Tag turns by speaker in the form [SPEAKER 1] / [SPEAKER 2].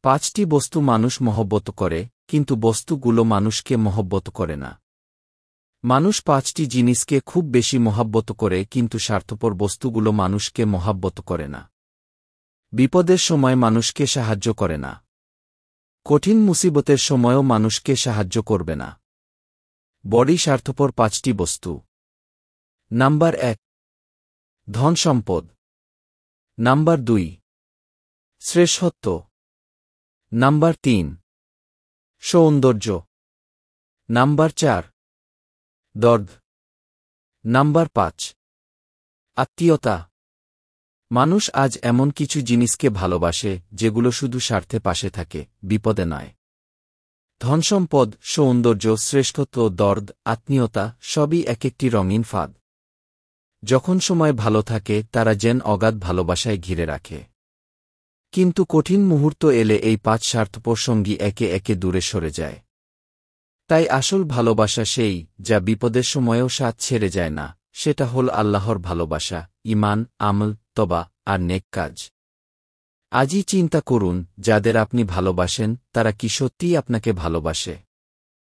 [SPEAKER 1] 5টি বস্তু মানুষ মহব্বত করে, কিন্তু বস্তুগুলো মানুষকে মহব্বত করে না। মানুষ 5টি জিনিসকে খুব বেশি মহব্বত করে, কিন্তু স্বার্থপর বস্তুগুলো মানুষকে মহব্বত করে না। বিপদের সময় মানুষকে সাহায্য করে না। কঠিন মুসিবতের সময়ও মানুষকে সাহায্য করবে না। বড়ই স্বার্থপর 5টি বস্তু। নাম্বার 1, ধন সম্পদ। নাম্বার 2, শ্রেষ্ঠত্ব। নাম্বার 3, সৌন্দর্য। নাম্বার 4, দর্দ। নাম্বার 5, আত্মীয়তা। মানুষ আজ এমন কিছু জিনিসকে ভালোবাসে যেগুলো শুধু স্বার্থে পাশে থাকে, বিপদে নয়। ধনসম্পদ, সৌন্দর্য, শ্রেষ্ঠত্ব, দর্দ, আত্মীয়তা সবই এক একটি রঙিন ফাঁদ। যখন সময় ভালো থাকে তারা যেন অগাধ ভালোবাসায় ঘিরে রাখে। কিন্তু কঠিন মুহূর্ত এলে এই 5 স্বার্থপর সঙ্গী একে একে দূরে সরে যায়। তাই আসল ভালোবাসা সেই, যা বিপদের সময়েও সাথ ছেড়ে যায় না। সেটা হল আল্লাহর ভালোবাসা, ঈমান, আমল, তওবা আর নেক কাজ। আজই চিন্তা করুন, যাদের আপনি ভালোবাসেন তারা কি সত্যিই আপনাকে ভালোবাসে?